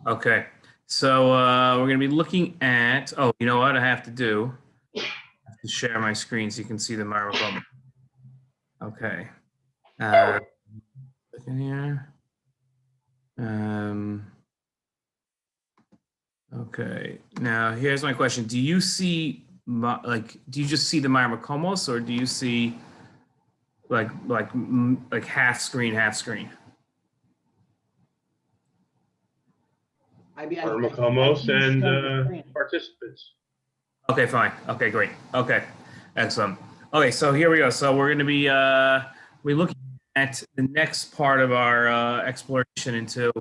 Okay, so we're going to be looking at. Oh, you know what I have to do? I have to share my screen so you can see the microphone. Okay. Look in here. Okay. Now here's my question: do you see do you just see the Myrmakomos, or do you see like half screen, half screen? Myrmakomos and participants. Okay, fine. Okay, great. Okay, excellent. Okay, so here we go. So we're going to be we're looking at the next part of our exploration into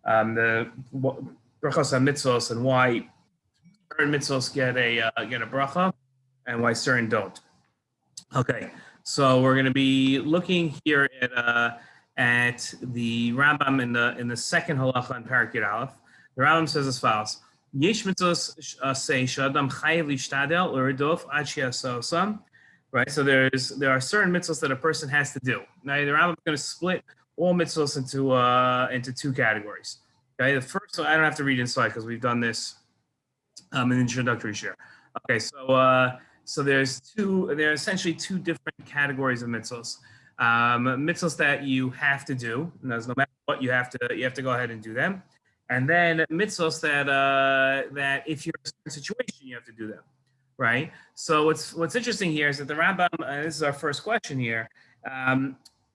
the Birchas Hamitzvos and why certain mitzvos get a brachah and why certain don't. Okay, so we're going to be looking here at the Rambam in the second halacha in Parak Yud Aleph. The Rambam says as follows: Yesh mitzvos say shadam chayav lishtadel u'redof ad she'asosam. Right, so there are certain mitzvos that a person has to do. Now the Rambam is going to split all mitzvos into two categories. Okay, the first, so I don't have to read inside because we've done this in introductory share. Okay, so there are essentially two different categories of mitzvos. Mitzvos that you have to do, and no matter what you have to go ahead and do them. And then mitzvos that if you're in a certain situation, you have to do them, right? So what's interesting here is that the Rambam, this is our first question here,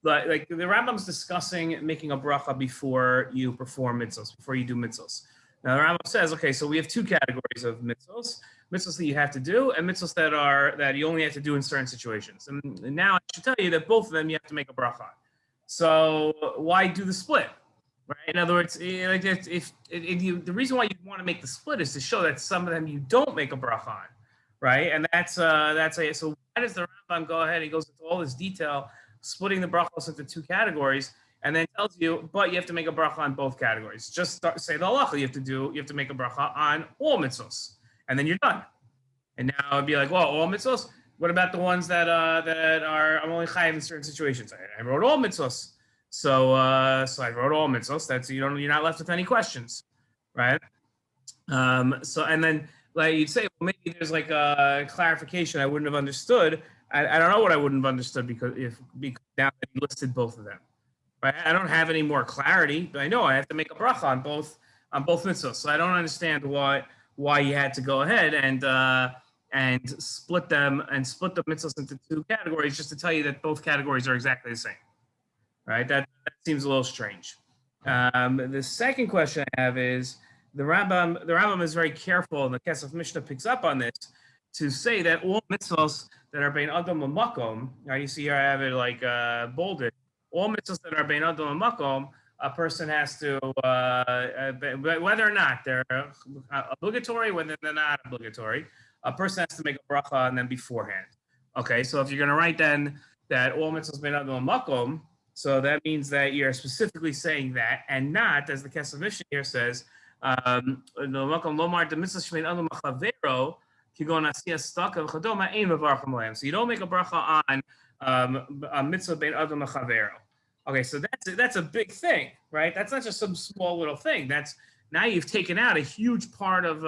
like the Rambam's discussing making a brachah before you perform mitzvos, before you do mitzvos. Now the Rambam says, okay, so we have two categories of mitzvos that you have to do, and mitzvos that you only have to do in certain situations. And now I should tell you that both of them you have to make a brachah. So why do the split? Right. In other words, the reason why you want to make the split is to show that some of them you don't make a brachah on, right? And that's so why does the Rambam go ahead? He goes into all this detail, splitting the brachos into two categories, and then tells you, but you have to make a brachah on both categories. Just say the halacha you have to make a brachah on all mitzvos, and then you're done. And now it'd be like, well, all mitzvos. What about the ones that are I'm only chayav in certain situations? I wrote all mitzvos. So I wrote all mitzvos. That's you're not left with any questions, right? So and then like you'd say, well, maybe there's like a clarification I wouldn't have understood. I don't know what I wouldn't have understood because now that he listed both of them, right? I don't have any more clarity, but I know I have to make a brachah on both mitzvos. So I don't understand why you had to go ahead and split the mitzvos into two categories just to tell you that both categories are exactly the same. Right, that seems a little strange. The second question I have is the Rambam is very careful, and the Kesef Mishnah picks up on this to say that all mitzvos that are bein adam u'makom. Now you see here I have it like bolded. All mitzvos that are bein adam u'makom, a person has to whether or not they're obligatory, whether they're not obligatory, a person has to make a brachah on them beforehand. Okay, so if you're going to write then that all mitzvos bein adam u'makom, so that means that you're specifically saying that, and not, as the Kesef Mishnah here says, so you don't make a bracha on mitzvah bein adam lechavero. Okay, so that's a big thing, right? That's not just some small little thing. That's now you've taken out a huge part of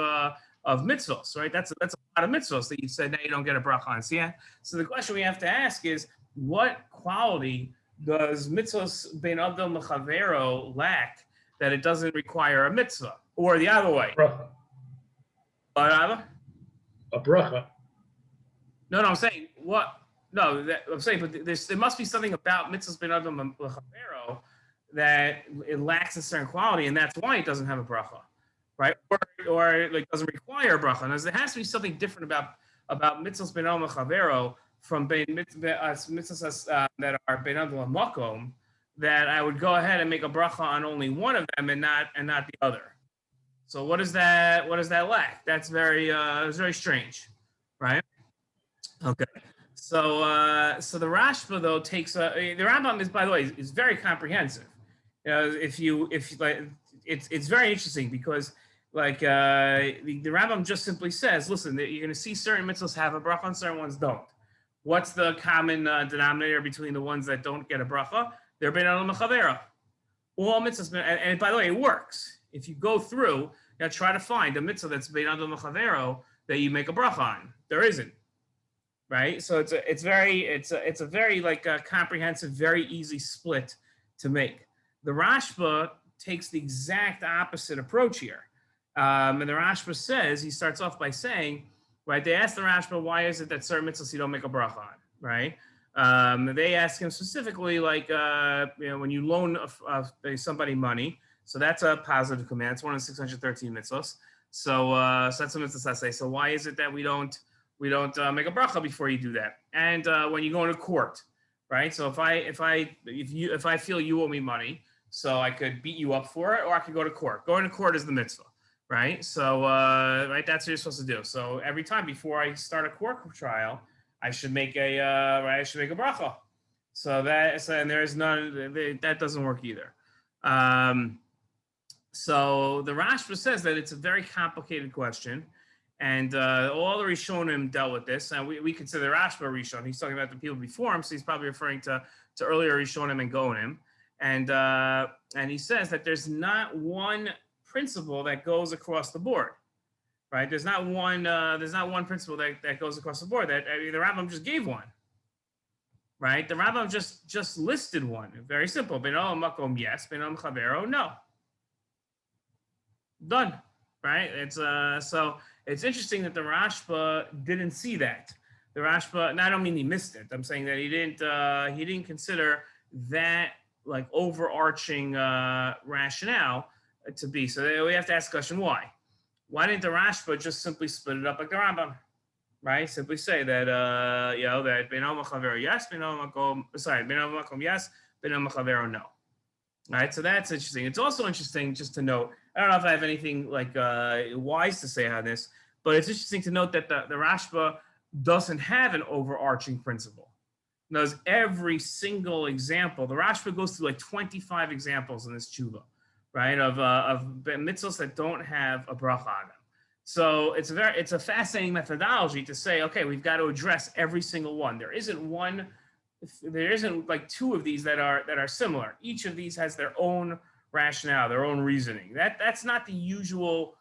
mitzvos, right? That's a lot of mitzvos that you said now you don't get a bracha on. So the question we have to ask is, what quality does mitzvos bein adam lechavero lack that it doesn't require a mitzvah, or the other way? Bracha. A bracha. No, I'm saying what? No, I'm saying, but there must be something about mitzvos bein adam lechavero that it lacks a certain quality, and that's why it doesn't have a bracha, right? Or like doesn't require a bracha. And there has to be something different about mitzvos bein adam lechavero from mitzvos that are bein adam makom, that I would go ahead and make a bracha on only one of them and not the other. So what does that lack? That's very strange, right? Okay. So the Rashba though takes the Rambam is, by the way, is very comprehensive. If you like, it's very interesting because like the Rambam just simply says, listen, you're going to see certain mitzvahs have a bracha and certain ones don't. What's the common denominator between the ones that don't get a bracha? They're bein adam lechavero. All mitzvahs, and by the way, it works. if you go through, you gotta try to find a mitzvah that's Beit Din לחבירו that you make a brachah on. There isn't, right? So it's a very like comprehensive, very easy split to make. The Rashba takes the exact opposite approach here, and the Rashba says, he starts off by saying, right? They ask the Rashba, why is it that certain mitzvahs you don't make a brachah on, right? They ask him specifically, like, when you loan somebody money, so that's a positive command. It's one of the 613 mitzvos. So that's a mitzvah say. So why is it that we don't make a brachah before you do that? And when you go into court, right? So if I feel you owe me money, so I could beat you up for it, or I could go to court. Going to court is the mitzvah, right? So right, that's what you're supposed to do. So every time before I start a court trial, I should make a brachah. So and there is none that doesn't work either. So the Rashba says that it's a very complicated question, and all the Rishonim dealt with this, and we consider Rashba Rishon. He's talking about the people before him, so he's probably referring to earlier Rishonim and Gonim, and he says that there's not one principle that goes across the board. Right? There's not one principle that goes across the board. That the Rambam just gave one. Right? The Rambam just listed one. Very simple. Ben olam makom yes. Ben olam chavero no. Done. Right? It's so it's interesting that the Rashba didn't see that. The Rashba, and I don't mean he missed it. I'm saying that he didn't consider that like overarching rationale to be. So we have to ask the question why. Why didn't the Rashba just simply split it up like the Rambam, right? Simply say that that ben olam chavero yes, ben olam makom yes, ben olam chavero no. All right, so that's interesting. It's also interesting just to note. I don't know if I have anything like wise to say on this, but it's interesting to note that the Rashba doesn't have an overarching principle. Knows every single example. The Rashba goes through like 25 examples in this tshuva. Right, of mitzvos that don't have a brachah on them. So it's a fascinating methodology to say, okay, we've got to address every single one. There isn't like two of these that are similar. Each of these has their own rationale, their own reasoning. That's not the usual,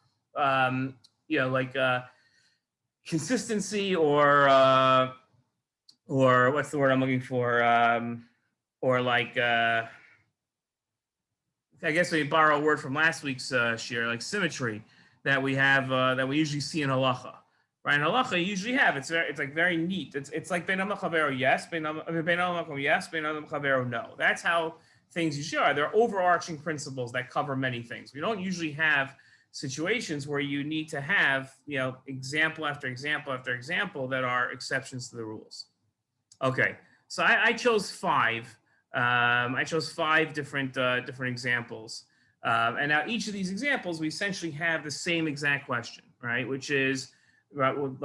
consistency or what's the word I'm looking for, or like. I guess we borrow a word from last week's shiur, like symmetry that we have that we usually see in halacha. Right, in halacha you usually have it's like very neat. It's like ben olam chavero yes, ben olam makom yes, ben olam chavero no. That's how things usually are. There are overarching principles that cover many things. We don't usually have situations where you need to have example after example after example that are exceptions to the rules. Okay, so I chose five. I chose five different examples, and now each of these examples we essentially have the same exact question, right? Which is with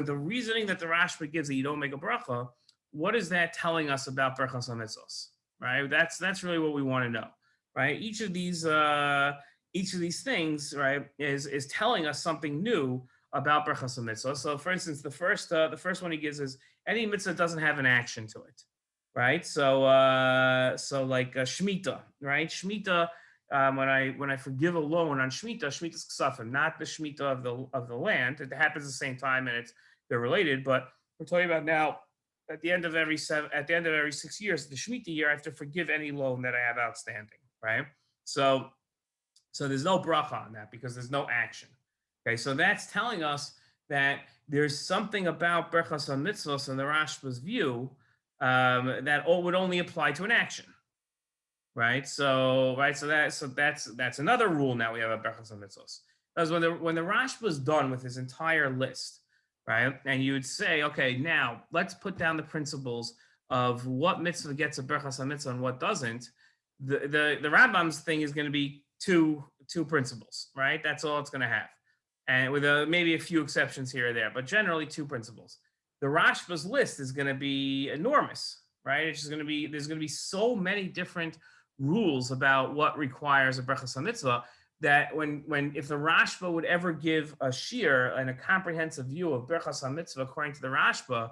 the reasoning that the Rashba gives that you don't make a bracha. What is that telling us about Birchas Hamitzvos, right? That's really what we want to know, right? Each of these things, right, is telling us something new about Birchas Hamitzvos. So, for instance, the first one he gives is any mitzvah doesn't have an action to it. Right, so like Shemitah, right? Shemitah, when I forgive a loan on Shemitah's ksafim, not the Shemitah of the land. It happens at the same time, and they're related. But we're talking about now at the end of every 6 years, the Shemitah year, I have to forgive any loan that I have outstanding, right? So there's no brachah on that because there's no action. Okay, so that's telling us that there's something about Birchas Hamitzvos in the Rashba's view. That would only apply to an action, right? So that's another rule. Now we have a Birchas Hamitzvos. Because when the Rashba was done with his entire list, right, and you would say, okay, now let's put down the principles of what mitzvah gets a Birchas Hamitzvah and what doesn't. The Rambam's thing is going to be two principles, right? That's all it's going to have, and with maybe a few exceptions here or there, but generally two principles. The Rashba's list is going to be enormous, right? It's just going to be, there's going to be so many different rules about what requires a Birchas Hamitzvah that if the Rashba would ever give a shiur and a comprehensive view of Birchas Hamitzvah according to the Rashba,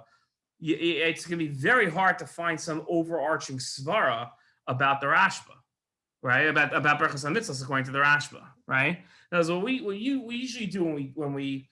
it's going to be very hard to find some overarching svara about the Rashba, right? About Birchas Hamitzvos according to the Rashba, right? That's what we usually do when we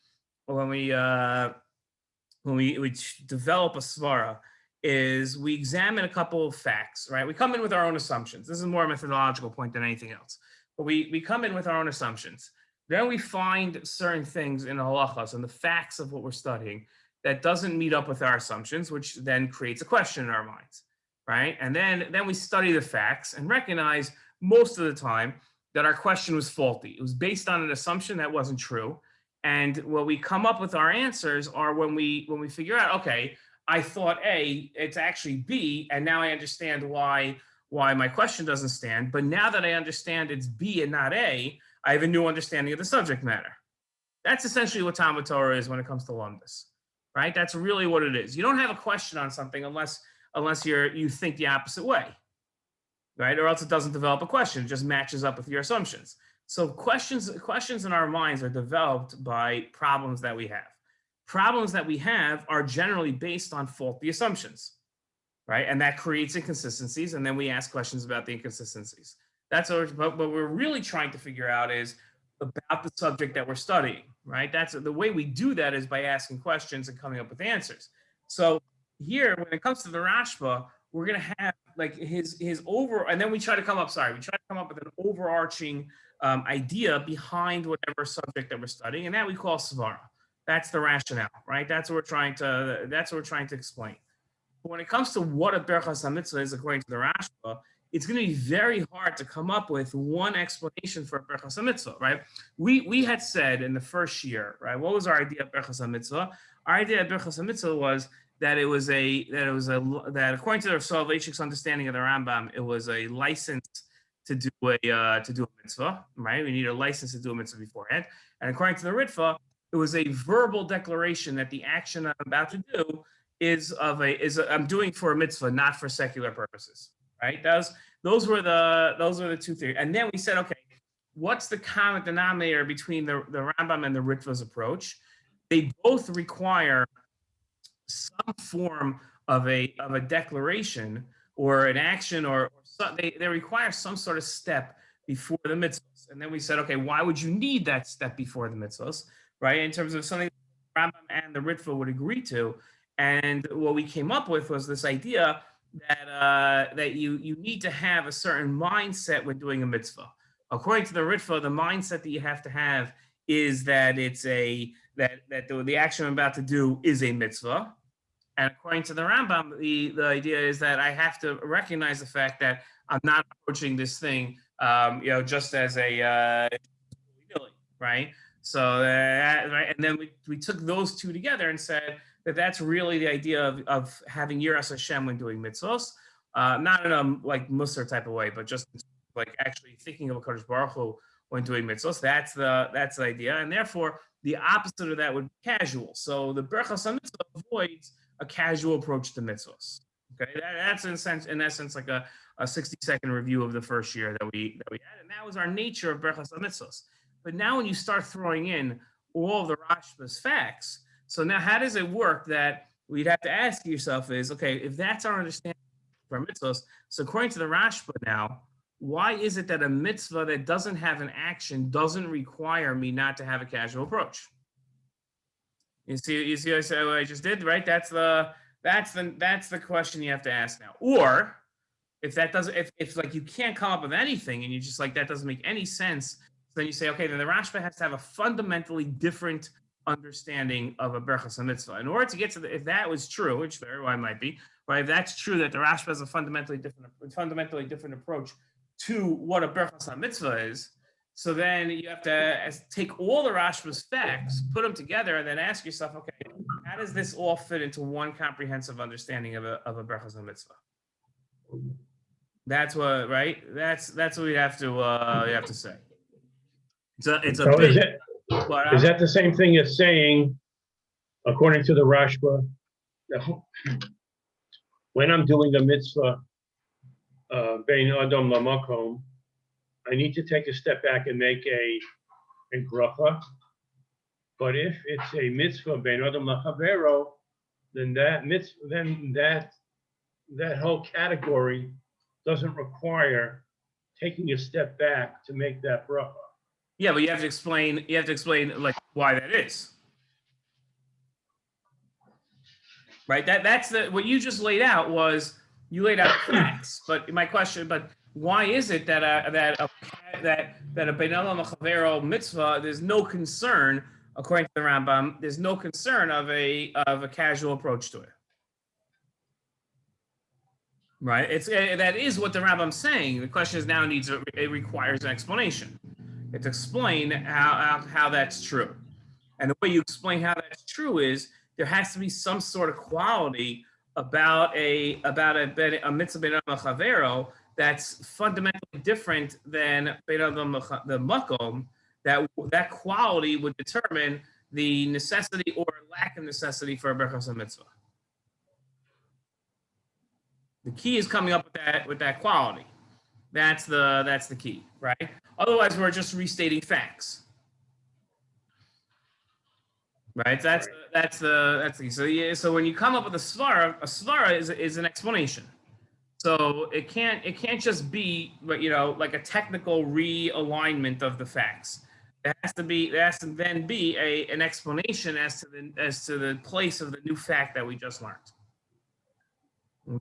develop a svara is we examine a couple of facts, right? We come in with our own assumptions. This is more a methodological point than anything else. But we come in with our own assumptions. Then we find certain things in the halachas and the facts of what we're studying that doesn't meet up with our assumptions, which then creates a question in our minds, right? And then we study the facts and recognize most of the time that our question was faulty. It was based on an assumption that wasn't true. And what we come up with our answers are when we figure out, okay, I thought A, it's actually B, and now I understand why my question doesn't stand. But now that I understand it's B and not A, I have a new understanding of the subject matter. That's essentially what Talmud Torah is when it comes to lumdus, right? That's really what it is. You don't have a question on something unless you think the opposite way, right? Or else it doesn't develop a question. It just matches up with your assumptions. So questions in our minds are developed by problems that we have. Problems that we have are generally based on faulty assumptions, right? And that creates inconsistencies, and then we ask questions about the inconsistencies. That's what we're really trying to figure out is about the subject that we're studying, right? That's the way we do that is by asking questions and coming up with answers. So here, when it comes to the Rashba, we're going to have like his and then we try to come up with an overarching idea behind whatever subject that we're studying, and that we call svara. That's the rationale, right? That's what we're trying to explain. But when it comes to what a Birchas Hamitzvah is according to the Rashba, it's going to be very hard to come up with one explanation for a Birchas Hamitzvah, right? We had said in the first year, right? What was our idea of Birchas Hamitzvah? Our idea of Birchas Hamitzvah was that according to the Soloveitchik's understanding of the Rambam, it was a license to do a mitzvah, right? We need a license to do a mitzvah beforehand. And according to the Ritva, it was a verbal declaration that the action I'm about to do I'm doing for a mitzvah, not for secular purposes, right? Those were the two theories. And then we said, okay, what's the common denominator between the Rambam and the Ritva's approach? They both require some form of a declaration or an action or they require some sort of step before the mitzvos. And then we said, okay, why would you need that step before the mitzvos, right? In terms of something the Rambam and the Ritva would agree to. And what we came up with was this idea that you need to have a certain mindset when doing a mitzvah. According to the Ritva, the mindset that you have to have is that the action I'm about to do is a mitzvah. And according to the Rambam, the idea is that I have to recognize the fact that I'm not approaching this thing, just as a right. So right, and then we took those two together and said that that's really the idea of having Yiras Hashem when doing mitzvos, not in a like Musar type of way, but just like actually thinking of a Kadosh Baruch Hu when doing mitzvos. That's the idea, and therefore the opposite of that would be casual. So the Birchas Mitzvah avoids a casual approach to mitzvos. Okay, that's in essence like a 60-second review of the first year that we had, and that was our nature of Birchas Mitzvos. But now when you start throwing in all of the Rashba's facts, so now how does it work that we'd have to ask yourself is, okay, if that's our understanding for mitzvos, so according to the Rashba now, why is it that a mitzvah that doesn't have an action doesn't require me not to have a casual approach? You see what I just did, right? That's the question you have to ask now. Or if that doesn't, if like you can't come up with anything and you just like that doesn't make any sense, then you say, okay, then the Rashba has to have a fundamentally different understanding of a Birchas Mitzvah. In order to get to if that was true, which very well might be, right? If that's true that the Rashba has a fundamentally different approach to what a Birchas Mitzvah is, so then you have to take all the Rashba's facts, put them together, and then ask yourself, okay, how does this all fit into one comprehensive understanding of a Birchas Mitzvah? That's what, right? That's what we have to say. It's a So big, is that the same thing as saying, according to the Rashba, when I'm doing a mitzvah, Bein Adam Lamakom, I need to take a step back and make a brachah. But if it's a mitzvah Bein Adam LaChaviro, then that whole category doesn't require taking a step back to make that brachah. Yeah, but you have to explain like why that is. Right? That's what you just laid out was you laid out facts. But my question, but why is it that a Beit Din לחבירו mitzvah, there's no concern, according to the Rambam, there's no concern of a casual approach to it? Right? That is what the Rambam's saying. The question is now it requires an explanation. It's explain how that's true. And the way you explain how that's true is there has to be some sort of quality about a mitzvah Beit Din לחבירו that's fundamentally different than Beit Din the makom. That quality would determine the necessity or lack of necessity for a Birchas mitzvah. The key is coming up with that quality. That's the key, right? Otherwise, we're just restating facts. Right. That's the key. So yeah. So when you come up with a svara is an explanation. So it can't just be, like a technical realignment of the facts. There has to then be an explanation as to the place of the new fact that we just learned.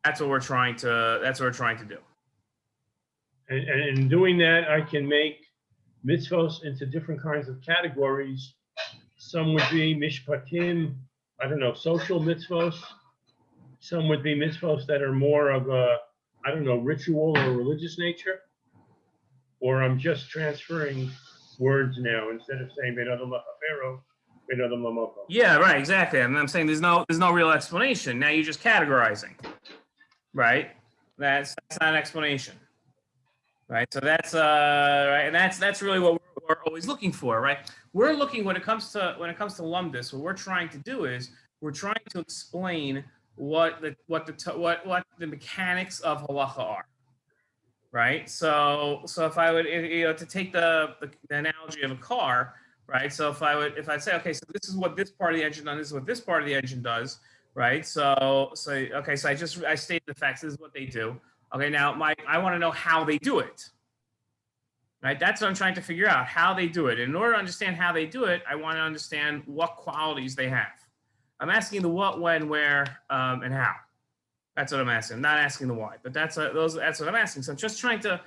That's what we're trying to do. And in doing that, I can make mitzvos into different kinds of categories. Some would be mishpatim, social mitzvos. Some would be mitzvos that are more of a, ritual or religious nature. Or I'm just transferring words now instead of saying Beit Din לחבירו, Beit Din lamakom. Yeah, right, exactly. And I'm saying there's no real explanation. Now you're just categorizing, right? That's not an explanation, right? So that's right, and that's really what we're always looking for, right? We're looking when it comes to lumdus. What we're trying to do is we're trying to explain what the mechanics of halacha are. Right. So if I would, to take the analogy of a car, right? So if I say, okay, so this is what this part of the engine does, this is what this part of the engine does, right? So I stated the facts. This is what they do. Okay, now I want to know how they do it. Right. That's what I'm trying to figure out, how they do it. And in order to understand how they do it, I want to understand what qualities they have. I'm asking the what, when, where, and how. That's what I'm asking. I'm not asking the why, but that's what I'm asking. So I'm just trying to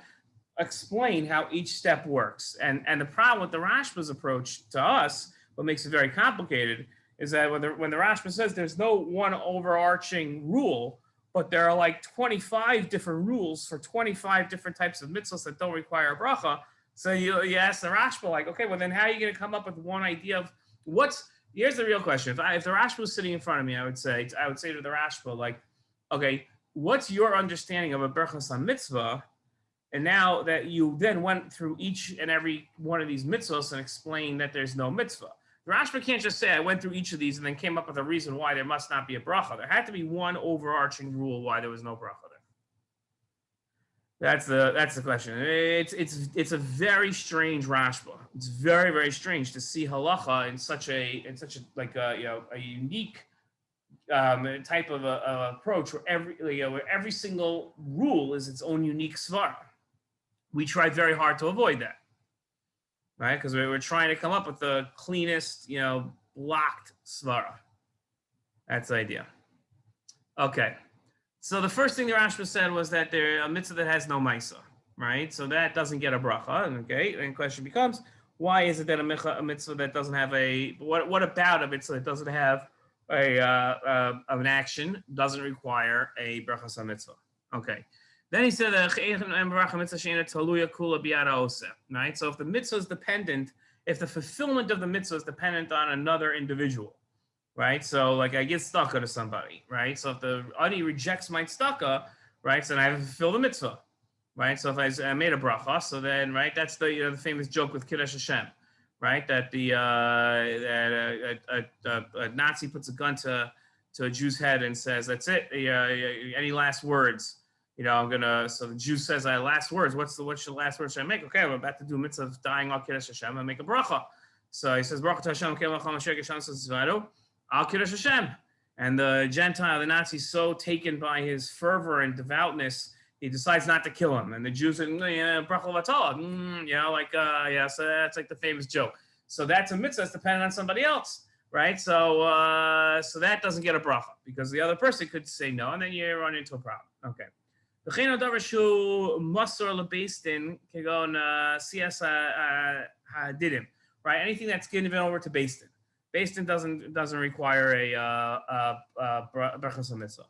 explain how each step works. And the problem with the Rashba's approach to us, what makes it very complicated, is that when the Rashba says there's no one overarching rule, but there are like 25 different rules for 25 different types of mitzvos that don't require a brachah. So you ask the Rashba, like, okay, well then how are you going to come up with one idea of here's the real question. If the Rashba was sitting in front of me, I would say to the Rashba, like, okay, what's your understanding of a Birchas mitzvah? And now that you then went through each and every one of these mitzvos and explained that there's no mitzvah. The Rashba can't just say, I went through each of these and then came up with a reason why there must not be a brachah. There had to be one overarching rule why there was no brachah there. That's the question. It's a very strange Rashba. It's very, very strange to see halacha in such a unique type of approach where every single rule is its own unique svara. We tried very hard to avoid that, right? Because we were trying to come up with the cleanest, blocked svara. That's the idea. Okay, so the first thing the Rashba said was that there's a mitzvah that has no ma'isa, right? So that doesn't get a brachah. Okay, and the question becomes, why is it that a mitzvah that doesn't have what about a mitzvah that doesn't have an action doesn't require a brachas mitzvah? Okay. Then he said right? So if the mitzvah is dependent, if the fulfillment of the mitzvah is dependent on another individual, right? So like I give tzedakah to somebody, right? So if the ani rejects my tzedakah, right? So then I have to fulfill the mitzvah, right? So if I made a brachah, so then right, that's the famous joke with Kiddush Hashem. Right, that a Nazi puts a gun to a Jew's head and says, "That's it. Any last words? So the Jew says, "I last words. What's the last words should I make? Okay, I'm about to do a mitzvah of dying al Kiddush Hashem and make a brachah." So he says, "Brachah Hashem al Kiddush Hashem." And the Gentile, the Nazi, so taken by his fervor and devoutness he decides not to kill him, and the Jews say, yeah, brachah levatala, yeah, so that's like the famous joke. So that's a mitzvah that's dependent on somebody else, right? So so that doesn't get a bracha because the other person could say no, and then you run into a problem. Okay. V'chein davar shu masor lebeis din kegon cs hadidim, right? Anything that's given over to Beit Din. Beit Din doesn't require a Birchas mitzvah.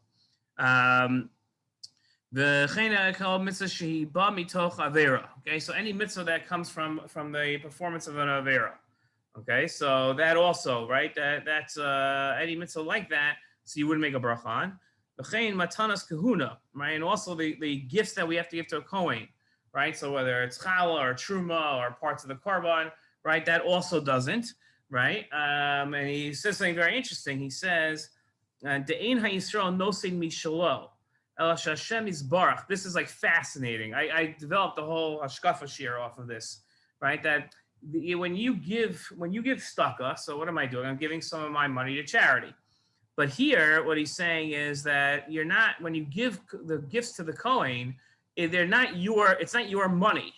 V'chein kol mitzvah shehiba mitoch avera. Okay, so any mitzvah that comes from the performance of an avera. Okay, so that also, right? That's any mitzvah like that. So you wouldn't make a bracha on. V'chein matanas kahuna, right? And also the gifts that we have to give to a kohen, right? So whether it's challah or truma or parts of the korban, right? That also doesn't, right? And he says something very interesting. He says, "De'ein ha'Yisrael nosein mishalo, el Hashem yisbarach." This is like fascinating. I developed the whole hashkafa shiur off of this, right? That when you give tzedakah, so what am I doing? I'm giving some of my money to charity. But here, what he's saying is that you're not, when you give the gifts to the kohen, it's not your money.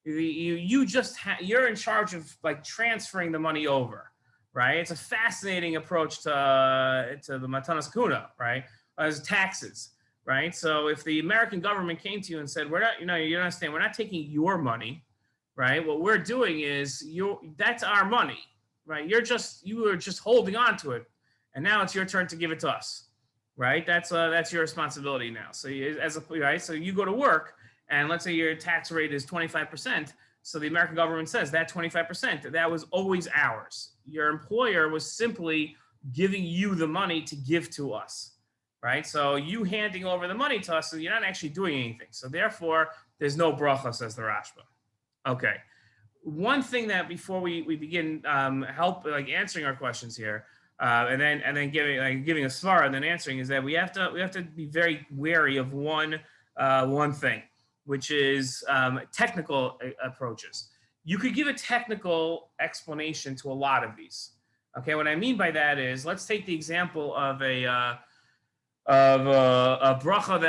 You just you're in charge of like transferring the money over, right? It's a fascinating approach to the matanas kuna, right? As taxes, right? So if the American government came to you and said, "We're not, you understand, we're not taking your money, right? What we're doing is that's our money, right? You are just holding on to it, and now it's your turn to give it to us, right? That's your responsibility now. So so you go to work, and let's say your tax rate is 25%. So the American government says that 25%, that was always ours. Your employer was simply giving you the money to give to us, right? So you handing over the money to us, so you're not actually doing anything. So therefore, there's no bracha, says the Rashba. Okay. One thing that before we begin help like answering our questions here, and then giving a svara and then answering, is that we have to be very wary of one thing, which is technical approaches. You could give a technical explanation to a lot of these. Okay, what I mean by that is, let's take the example of a brachah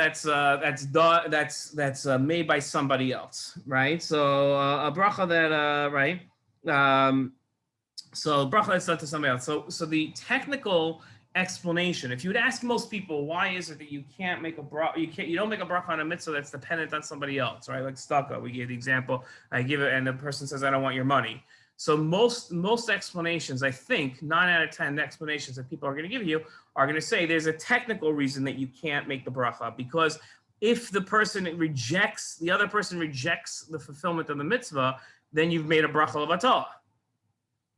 that's made by somebody else, right? So a brachah that so brachah that's done to somebody else. So the technical explanation, if you would ask most people, why is it that you can't make a bracha, you don't make a bracha on a mitzvah that's dependent on somebody else, right? Like tzedakah, we gave the example, I give it, and the person says, I don't want your money. So most explanations, I think 9 out of 10 explanations that people are going to give you are going to say there's a technical reason that you can't make the bracha, because if the other person rejects the fulfillment of the mitzvah, then you've made a bracha levatala.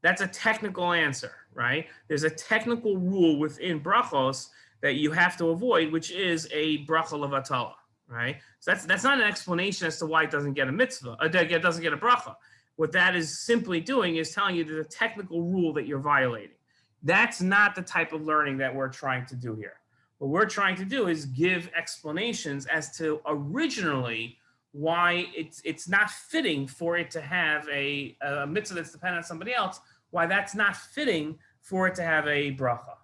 That's a technical answer, right? There's a technical rule within brachos that you have to avoid, which is a bracha levatala, right? So that's not an explanation as to why it doesn't get a mitzvah, it doesn't get a bracha. What that is simply doing is telling you there's a technical rule that you're violating. That's not the type of learning that we're trying to do here. What we're trying to do is give explanations as to originally why it's not fitting for it to have a mitzvah that's dependent on somebody else, why that's not fitting for it to have a bracha.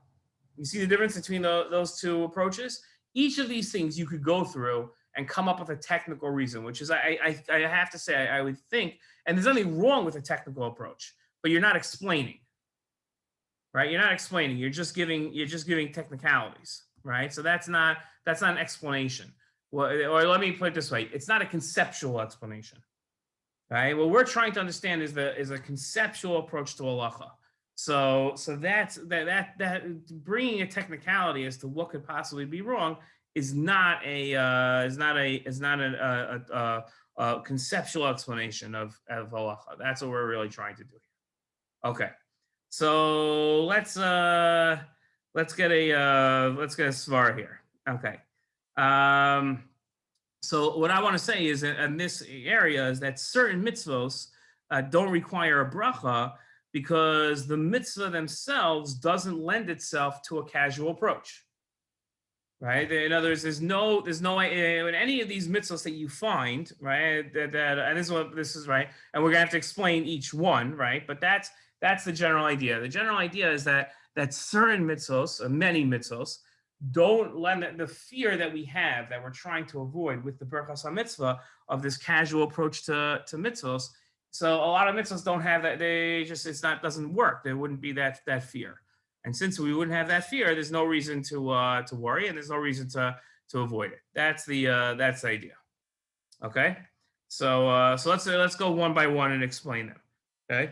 You see the difference between those two approaches? Each of these things you could go through and come up with a technical reason, which is, I have to say, I would think, and there's nothing wrong with a technical approach, but you're not explaining, right? You're not explaining. You're just giving technicalities, right? So that's not an explanation. Well, or let me put it this way: it's not a conceptual explanation, right? What we're trying to understand is a conceptual approach to halacha. So that's that bringing a technicality as to what could possibly be wrong is not a conceptual explanation of halacha. That's what we're really trying to do here. Okay, so let's get a svar here. Okay, so what I want to say is in this area is that certain mitzvos don't require a bracha because the mitzvah themselves doesn't lend itself to a casual approach. Right. In other words, there's no in any of these mitzvahs that you find, right, and this is right, and we're gonna have to explain each one, right? But that's the general idea. The general idea is that certain mitzvos, many mitzvos, don't let the fear that we have, that we're trying to avoid with the Birchas HaMitzvah of this casual approach to mitzvos. So a lot of mitzvos don't have that. Doesn't work. There wouldn't be that fear. And since we wouldn't have that fear, there's no reason to worry, and there's no reason to avoid it. That's the idea. Okay. So let's go one by one and explain them. Okay.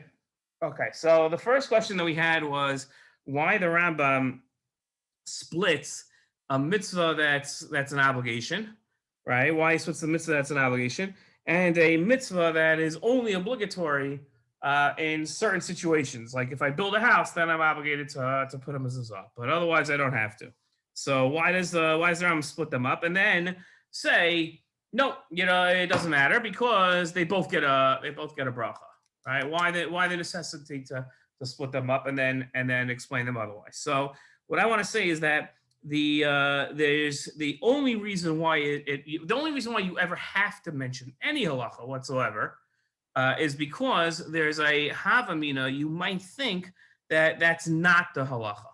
Okay. So the first question that we had was why the Rambam splits a mitzvah that's an obligation, right? Why he splits the mitzvah that's an obligation and a mitzvah that is only obligatory in certain situations. Like if I build a house, then I'm obligated to put a mezuzah, but otherwise I don't have to. So why does the Rambam split them up and then say no? It doesn't matter because they both get a brachah, right? Why the necessity to split them up and then explain them otherwise? So what I want to say is that there's the only reason why the only reason why you ever have to mention any halacha whatsoever is because there's a havamina. You might think that that's not the halacha.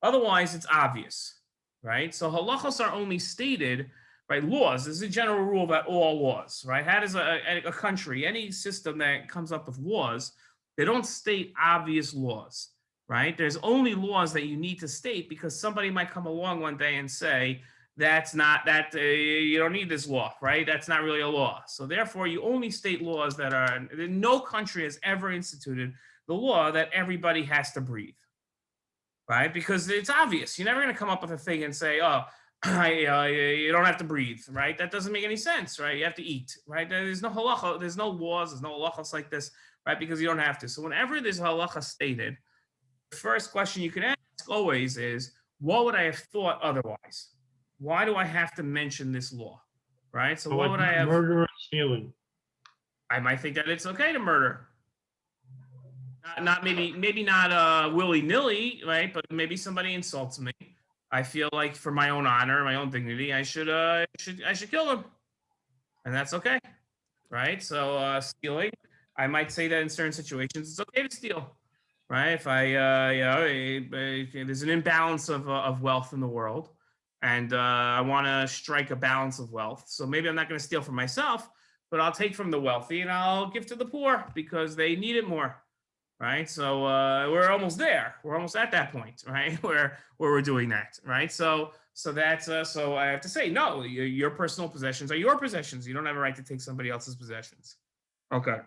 Otherwise, it's obvious, right? So halachos are only stated, right? Laws. This is a general rule about all laws, right? How does a country, any system that comes up with laws, they don't state obvious laws. Right? There's only laws that you need to state because somebody might come along one day and say, that's not that you don't need this law, right? That's not really a law. So therefore, you only state laws that are, no country has ever instituted the law that everybody has to breathe, right? Because it's obvious. You're never going to come up with a thing and say, oh, you don't have to breathe, right? That doesn't make any sense, right? You have to eat, right? There's no halacha, there's no laws, there's no halachas like this, right? Because you don't have to. So whenever there's halacha stated, the first question you can ask always is, what would I have thought otherwise? Why do I have to mention this law? Right? So what would I have? Murder and stealing. I might think that it's okay to murder. Maybe not willy-nilly, right? But maybe somebody insults me. I feel like for my own honor, my own dignity, I should kill them. And that's okay. Right? So stealing, I might say that in certain situations it's okay to steal. Right? If there's an imbalance of wealth in the world, and I want to strike a balance of wealth, so maybe I'm not going to steal from myself, but I'll take from the wealthy and I'll give to the poor because they need it more, right? So we're almost there. We're almost at that point, right? Where we're doing that, right? So that's so I have to say no. Your personal possessions are your possessions. You don't have a right to take somebody else's possessions. Okay.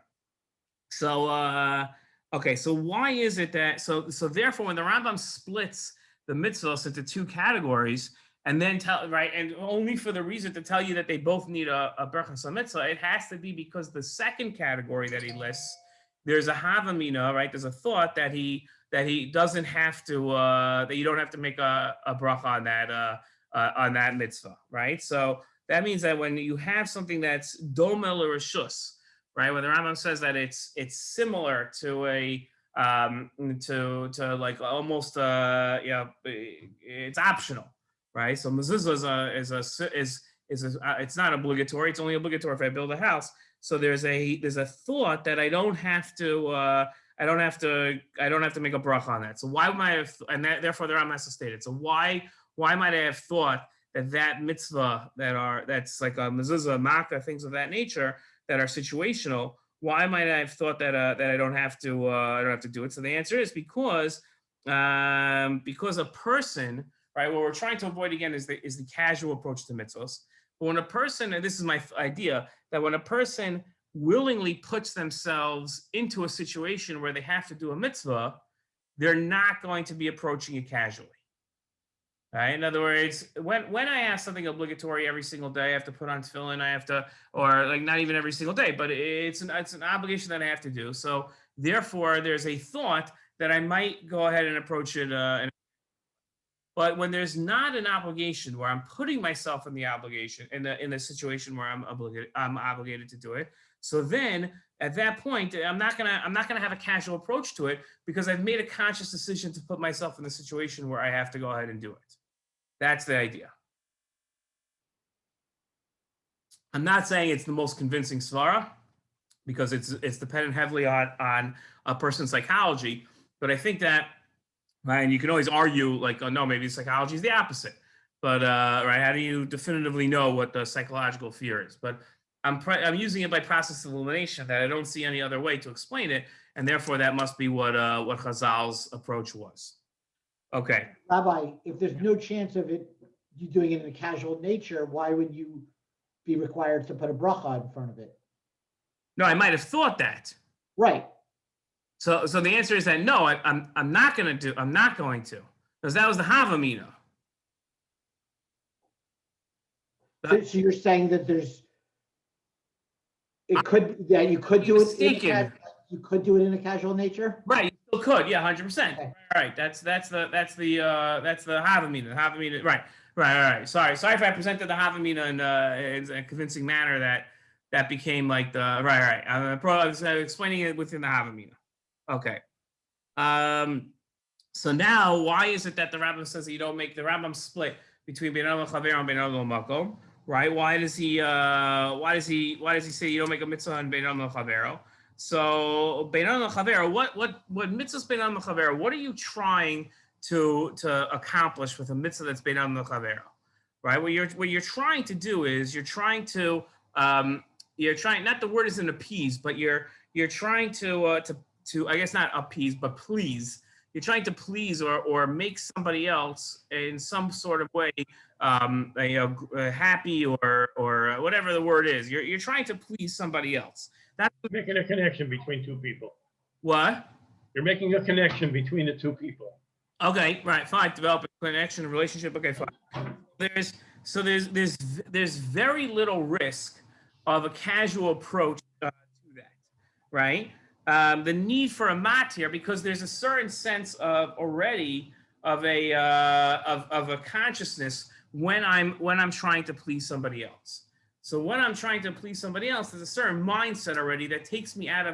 So. Okay, so why is it that so therefore when the Rambam splits the mitzvos into two categories and then and only for the reason to tell you that they both need a Birchas mitzvah, it has to be because the second category that he lists, there's a havamina, right? There's a thought that he doesn't have to that you don't have to make a brachah on that mitzvah, right? So that means that when you have something that's domel or rishus, right, when the Rambam says that it's similar to a to like almost it's optional, right? So mezuzah is it's not obligatory. It's only obligatory if I build a house. So there's a thought that I don't have to make a brachah on that. So why might I have, and therefore the Rambam has to state it. So why might I have thought that mitzvah that's like a mezuzah, makkah, things of that nature that are situational? Why might I have thought that I don't have to do it? So the answer is because a person, right? What we're trying to avoid again is the casual approach to mitzvos. But when a person, and this is my idea, that when a person willingly puts themselves into a situation where they have to do a mitzvah, they're not going to be approaching it casually. Right? In other words, when I have something obligatory every single day, I have to put on tefillin, I have to, or like not even every single day, but it's an obligation that I have to do. So therefore, there's a thought that I might go ahead and approach it. But when there's not an obligation where I'm putting myself in the obligation in the situation where I'm obligated to do it, so then at that point I'm not gonna have a casual approach to it because I've made a conscious decision to put myself in the situation where I have to go ahead and do it. That's the idea. I'm not saying it's the most convincing svara because it's dependent heavily on a person's psychology, but I think that right? And you can always argue like, oh no, maybe psychology is the opposite. But right, how do you definitively know what the psychological fear is? But I'm using it by process of elimination that I don't see any other way to explain it, and therefore that must be what Chazal's approach was. Okay. Rabbi, if there's no chance of it, you doing it in a casual nature, why would you be required to put a brachah in front of it? No, I might have thought that. Right. So the answer is that no, I'm not going to, because that was the Havamina. So you're saying that you could do it. You could do it in a casual nature. Right, you still could, yeah, 100%. Okay. All right, that's the Havamina. The Havamina, right. Sorry if I presented the Havamina in a convincing manner that became like the right. I was explaining it within the Havamina. Okay. So now, why is it that the Rambam says that you don't make the Rambam split between Beit Din LaChaviro and Beit Din LaMakom? Right? Why does he say you don't make a mitzvah on Beit Din LaChaviro? So Beit Din LaChaviro, what mitzvahs Beit Din LaChaviro? What are you trying to accomplish with a mitzvah that's Beit Din LaChaviro? Right? What you're trying to do is you're trying not the word isn't appease, but you're trying to I guess not appease, but please. You're trying to please or make somebody else in some sort of way happy or whatever the word is. You're trying to please somebody else. That's making a connection between two people. What? You're making a connection between the two people. Okay, right, fine. Develop a connection, a relationship. Okay, fine. There's very little risk of a casual approach to that, right? The need for a mat here, because there's a certain sense of already of a consciousness when I'm trying to please somebody else. So when I'm trying to please somebody else, there's a certain mindset already that takes me out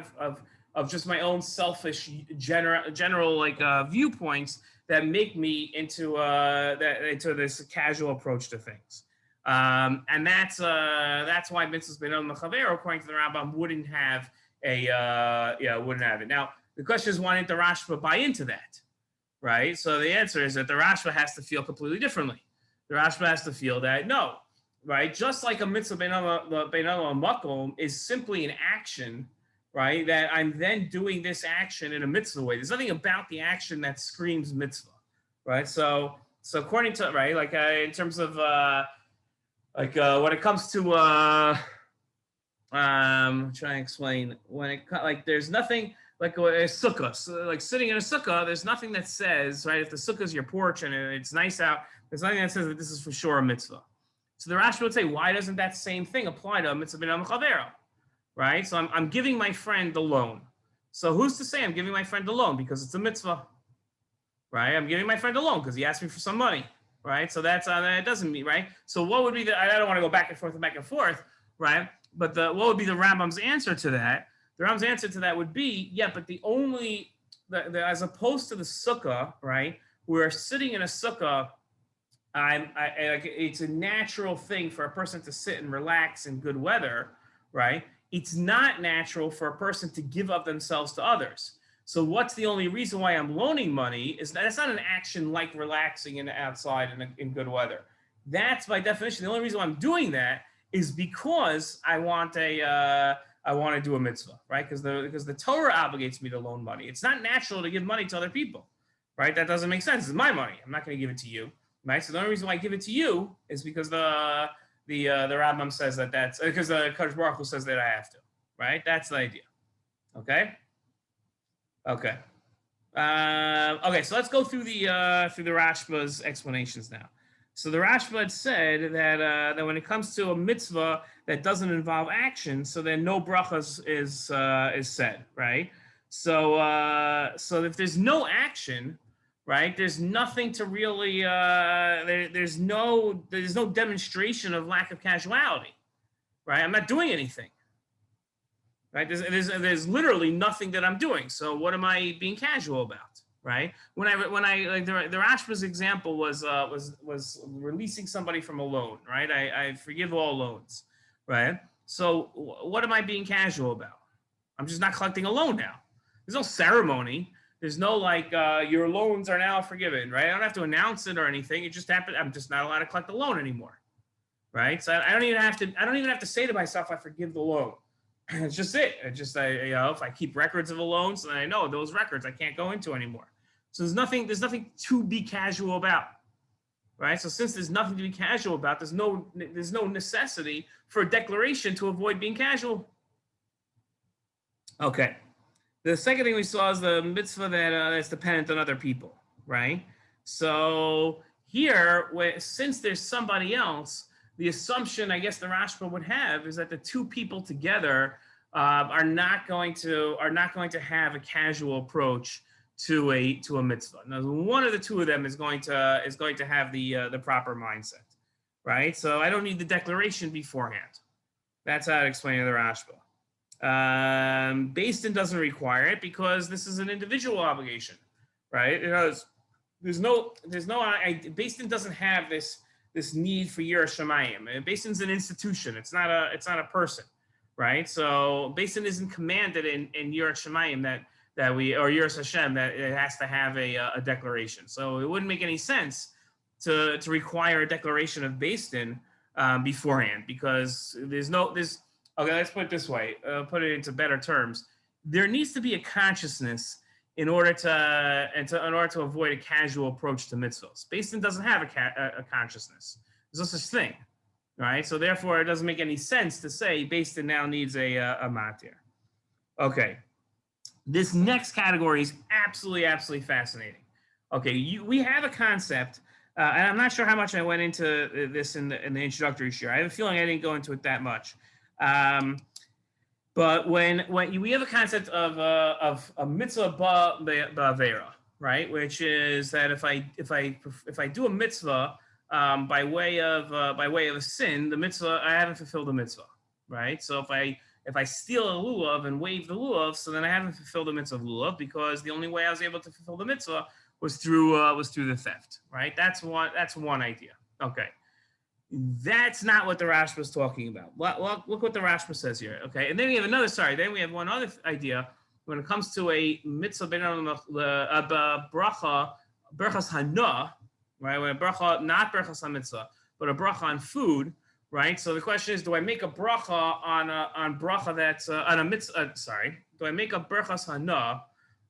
of just my own selfish general like viewpoints that make me into this casual approach to things. And that's why mitzvahs Beit Din LaChaviro, according to the Rambam, wouldn't have it. Now the question is, why didn't the Rashba buy into that, right? So the answer is that the Rashba has to feel completely differently. The Rashba has to feel that no, right? Just like a mitzvah Beit Din LaMakom is simply an action, right? That I'm then doing this action in a mitzvah way. There's nothing about the action that screams mitzvah, right? So according to right, like in terms of when it comes to I'm trying to explain there's nothing like a sukkah, so like sitting in a sukkah. There's nothing that says, right, if the sukkah is your porch and it's nice out, there's nothing that says that this is for sure a mitzvah. So the Rashi would say, why doesn't that same thing apply to a mitzvah Beit Din LaChaviro, right? So I'm giving my friend the loan. So who's to say I'm giving my friend the loan because it's a mitzvah, right? I'm giving my friend a loan because he asked me for some money, right? So that's that doesn't mean, right? So what would be I don't want to go back and forth, right? But what would be the Rambam's answer to that? The Rambam's answer to that would be, but as opposed to the sukkah, right? We're sitting in a sukkah. It's a natural thing for a person to sit and relax in good weather, right? It's not natural for a person to give up themselves to others. So what's the only reason why I'm loaning money is that it's not an action like relaxing outside in good weather. That's by definition. The only reason why I'm doing that is because I want to do a mitzvah, right? Because the Torah obligates me to loan money. It's not natural to give money to other people, right? That doesn't make sense. It's my money. I'm not going to give it to you, right? So the only reason why I give it to you is because the Rambam says that's because the Kadosh Baruch Hu says that I have to, right? That's the idea. Okay. Okay. So let's go through the Rashba's explanations now. So the Rashba had said that when it comes to a mitzvah that doesn't involve action, so then no brachas is said, right? So if there's no action, right, there's nothing to really there's no demonstration of lack of casuality, right? I'm not doing anything, right? There's literally nothing that I'm doing. So what am I being casual about? Right. When I like the Rashba's example was releasing somebody from a loan. Right. I forgive all loans. Right. So what am I being casual about? I'm just not collecting a loan now. There's no ceremony. There's no like your loans are now forgiven, right? I don't have to announce it or anything. It just happened. I'm just not allowed to collect the loan anymore, right? So I don't even have to say to myself, I forgive the loan. It's just it. It's just if I keep records of the loans, then I know those records I can't go into anymore. So there's nothing to be casual about, right? So since there's nothing to be casual about, there's no necessity for a declaration to avoid being casual. Okay. The second thing we saw is the mitzvah that's dependent on other people, right? So here, since there's somebody else, the assumption I guess the Rashba would have is that the two people together are not going to have a casual approach to a mitzvah. Now, one of the two of them is going to have the proper mindset, right? So I don't need the declaration beforehand. That's how to explain to the Rashba. Beit Din doesn't require it because this is an individual obligation, right? Beit Din doesn't have this need for Yiras Shamayim. Beit Din's an institution. It's not a person, right? So Beit Din isn't commanded in Yiras Shamayim that we, or Yiras Hashem, that it has to have a declaration. So it wouldn't make any sense to require a declaration of Beit Din beforehand, because okay, let's put it this way, put it into better terms. There needs to be a consciousness in order to avoid a casual approach to mitzvos. Beit Din doesn't have a consciousness. There's no such thing, right? So therefore, it doesn't make any sense to say Beit Din now needs a matir. Okay, this next category is absolutely fascinating. Okay, we have a concept, and I'm not sure how much I went into this in the introductory shiur. I have a feeling I didn't go into it that much. But when we have a concept of a mitzvah ba'avera, right, which is that if I do a mitzvah by way of a sin, the mitzvah, I haven't fulfilled the mitzvah, right? So if I steal a lulav and wave the lulav, so then I haven't fulfilled the mitzvah of lulav, because the only way I was able to fulfill the mitzvah was through the theft, right? That's one idea. Okay. That's not what the Rashba is talking about. Look what the Rashba says here, okay? And then we have then we have one other idea when it comes to a mitzvah, brachah, Birchas hana, right? When a brachah, not Birchas mitzvah, but a brachah on food, right? So the question is, do I make a brachah on brachah that's on a mitzvah? Do I make a Birchas hana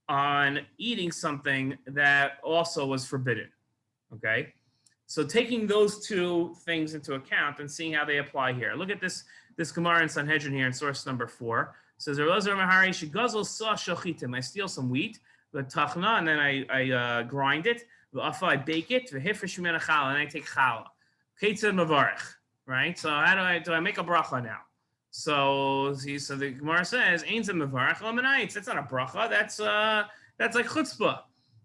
on eating something that also was forbidden? Okay. So taking those two things into account and seeing how they apply here. Look at this Gemara in Sanhedrin here in source number 4. It says, I steal some wheat, the tachna, and then I grind it, the afa, I bake it, the hifresh and I take challah. Ketzad mavarech, right? So how do I make a bracha now? So the Gemara says, Ein ze mavarech l'manayitz. That's not a bracha. That's like chutzpah.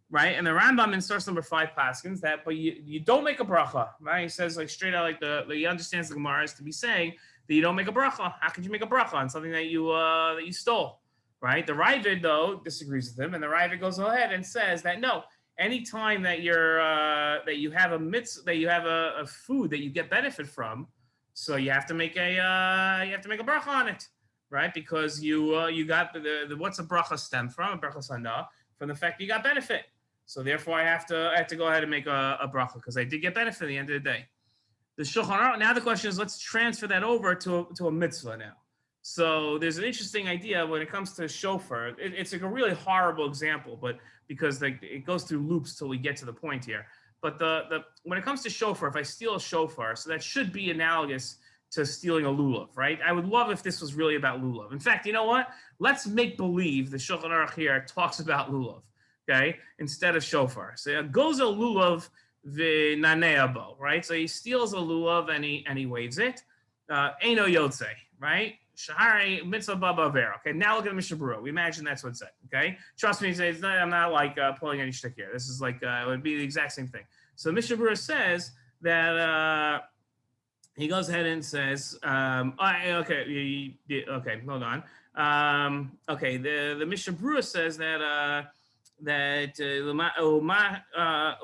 Right, and the Rambam in source number 5 paskins that, but you don't make a bracha, right? He says like straight out, like he understands the Gemara is to be saying that you don't make a bracha. How could you make a bracha on something that you stole, right? The Ravid though disagrees with him, and the Ravid goes ahead and says that no, anytime that you have a mitzvah, that you have a food that you get benefit from, so you have to make a bracha on it, right? Because you got the what's a bracha stem from? A bracha sana, from the fact that you got benefit. So therefore, I have to go ahead and make a bracha because I did get benefit at the end of the day. The Shulchan Aruch, now the question is, let's transfer that over to a mitzvah now. So there's an interesting idea when it comes to shofar. It's like a really horrible example, but because it goes through loops till we get to the point here. But when it comes to shofar, if I steal a shofar, so that should be analogous to stealing a lulav, right? I would love if this was really about lulav. In fact, you know what? Let's make believe the Shulchan Aruch here talks about lulav, okay, instead of shofar. So it goes a lulav v'naneabo, right? So he steals a lulav and he waves it. Eino yotze, right? Shahari mitzvah ba'avera. Okay, now look at the Mishnah Berurah. We imagine that's what it said. Okay, trust me, I'm not like pulling any shtick here. This is like it would be the exact same thing. So Mishnah Berurah says that he goes ahead and says, okay, hold on. Okay, the Mishnah Berurah says that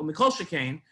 Mikol Shekain.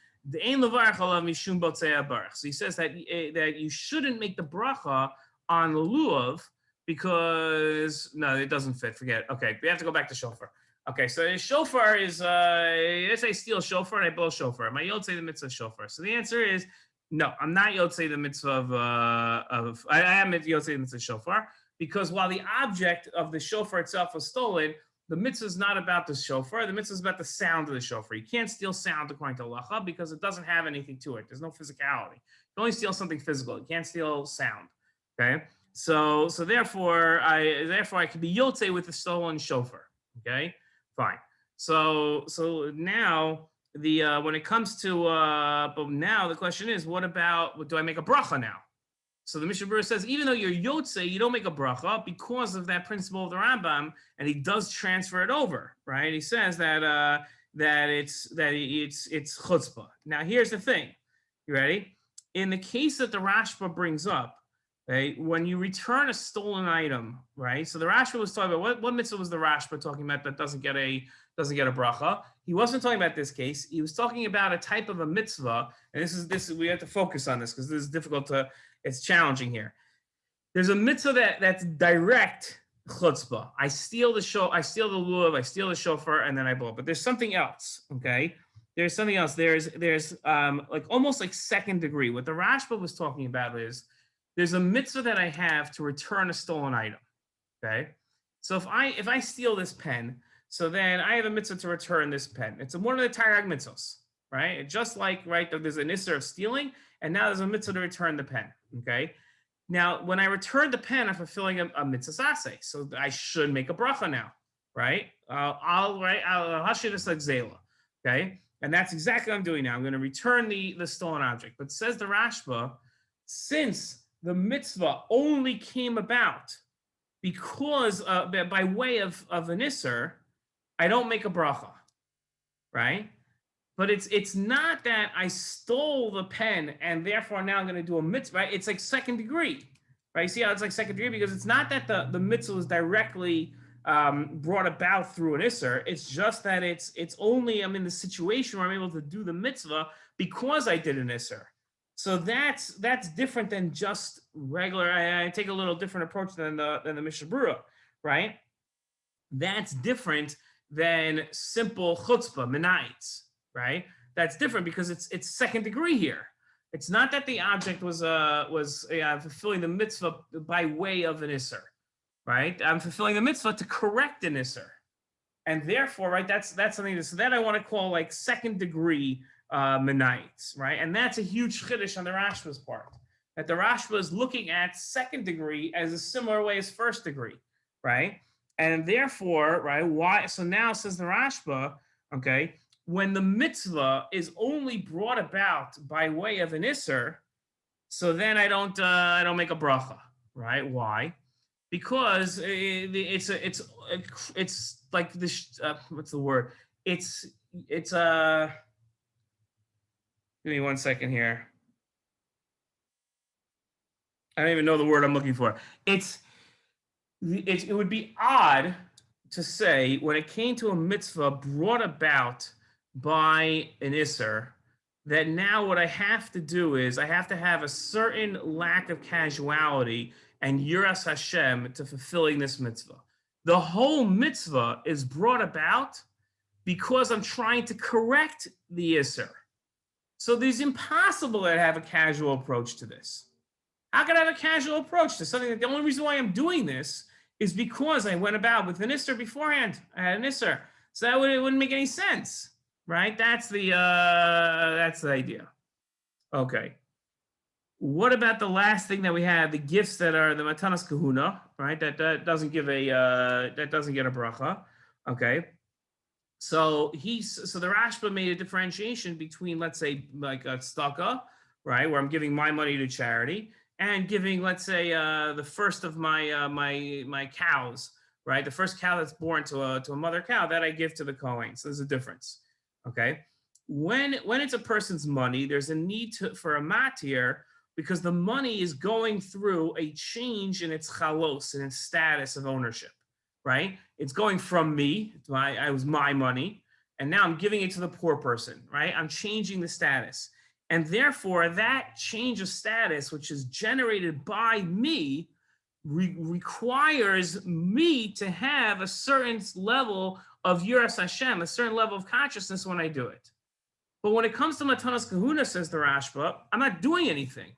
So he says that you shouldn't make the bracha on the lulav because no, it doesn't fit. Forget it. Okay, we have to go back to shofar. Okay, so a shofar is, let's say steal shofar and I blow shofar. Am I yotzei the mitzvah shofar? So the answer is no, I'm not yotzei the mitzvah I am yotzei the mitzvah shofar, because while the object of the shofar itself was stolen, the mitzvah is not about the shofar. The mitzvah is about the sound of the shofar. You can't steal sound according to halacha because it doesn't have anything to it. There's no physicality. You can only steal something physical. You can't steal sound. Okay, so therefore I can be yotzei with the stolen shofar. Okay, fine. So now when it comes to but now the question is, what about, do I make a brachah now? So the Mishnah Berurah says, even though you're yotzei, you don't make a brachah because of that principle of the Rambam, and he does transfer it over, right? He says that it's chutzpah. Now here's the thing, you ready? In the case that the Rashba brings up, right, when you return a stolen item, right? So the Rashba was talking about what mitzvah was the Rashba talking about that doesn't get a bracha? He wasn't talking about this case. He was talking about a type of a mitzvah, and this we have to focus on this because this is difficult it's challenging here. There's a mitzvah that's direct chutzpah. I steal the lulav, I steal the shofar, and then I blow. But there's something else, okay? There's something else. There's like almost like second degree. What the Rashba was talking about is there's a mitzvah that I have to return a stolen item, okay? So if I steal this pen, so then I have a mitzvah to return this pen. It's one of the Taryag mitzvos, right? Just like, right, there's an issur of stealing, and now there's a mitzvah to return the pen, okay? Now, when I return the pen, I'm fulfilling a mitzvah aseh, so I should make a bracha now, right? I'll hashir this like zela, okay? And that's exactly what I'm doing now. I'm going to return the stolen object. But says the Rashba, since the mitzvah only came about because by way of an issur, I don't make a bracha, right? But it's not that I stole the pen and therefore now I'm going to do a mitzvah, right? It's like second degree, right? You see how it's like second degree? Because it's not that the mitzvah was directly brought about through an issur. It's just that it's only I'm in the situation where I'm able to do the mitzvah because I did an issur. So that's different than just regular. I take a little different approach than the Mishnah Berurah, right? That's different than simple chutzpah, menaitz, right? That's different because it's second degree here. It's not that the object was fulfilling the mitzvah by way of an issur, right? I'm fulfilling the mitzvah to correct an issur, and therefore, right, that's something that I want to call like second degree menaitz, right? And that's a huge chiddush on the Rashba's part. That the Rashba is looking at second degree as a similar way as first degree, right? And therefore, right, why? So now says the Rashba, okay, when the mitzvah is only brought about by way of an issur, so then I don't make a bracha, right? Why? Because it's like this. What's the word? It's give me 1 second here. I don't even know the word I'm looking for. It would be odd to say when it came to a mitzvah brought about by an issur, that now what I have to do is I have to have a certain lack of casuality and yiras Hashem to fulfilling this mitzvah. The whole mitzvah is brought about because I'm trying to correct the issur. So it's impossible that I have a casual approach to this. How can I have a casual approach to something that the only reason why I'm doing this is because I went about with an issur beforehand. I had an issur. So it wouldn't make any sense, right? That's the idea. Okay. What about the last thing that we have? The gifts that are the matanas kahuna, right? That doesn't get a bracha. Okay. So the Rashba made a differentiation between, let's say, like a tzedakah, right, where I'm giving my money to charity, and giving, let's say, the first of my my cows, right, the first cow that's born to a mother cow that I give to the Kohen. So there's a difference. Okay, when it's a person's money, there's a need for a matir because the money is going through a change in its chalos, in its status of ownership. Right? It's going from me, it was my money, and now I'm giving it to the poor person, right? I'm changing the status. And therefore, that change of status, which is generated by me, requires me to have a certain level of Yiras Hashem, a certain level of consciousness when I do it. But when it comes to Matanas Kahuna, says the Rashba, I'm not doing anything.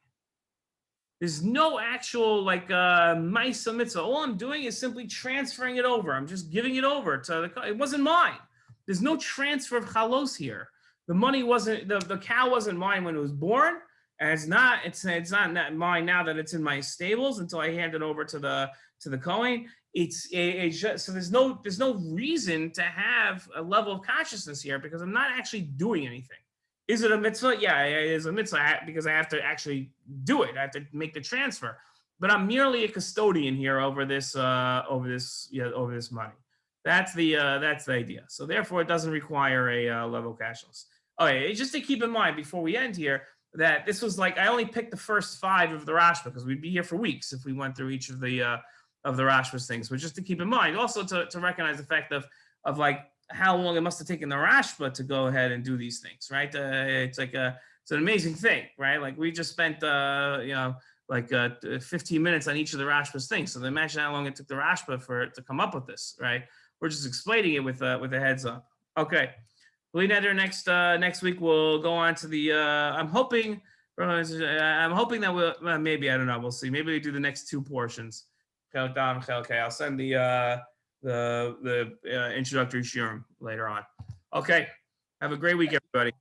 There's no actual like Maisa Mitzvah. All I'm doing is simply transferring it over. I'm just giving it over to the. It wasn't mine. There's no transfer of chalos here. The money wasn't. The cow wasn't mine when it was born, and it's not. It's not mine now that it's in my stables until I hand it over to the Kohen. It's just, so there's no reason to have a level of consciousness here because I'm not actually doing anything. Is it a mitzvah? Yeah, it is a mitzvah because I have to actually do it. I have to make the transfer. But I'm merely a custodian here over this money. That's the idea. So therefore, it doesn't require a level of cashless. Okay, just to keep in mind before we end here that this was like I only picked the first 5 of the Rashba because we'd be here for weeks if we went through each of the Rashba's things. But just to keep in mind, also to recognize the fact of like how long it must have taken the Rashba to go ahead and do these things, right? It's like it's an amazing thing, right? Like we just spent 15 minutes on each of the Rashba's things. So imagine how long it took the Rashba to come up with this, right? We're just explaining it with a heads up. Okay, next week we'll go on to the. I'm hoping that we'll maybe I don't know. We'll see. Maybe we do the next 2 portions. Okay, I'll send the introductory shiur later on. Okay, have a great week, everybody.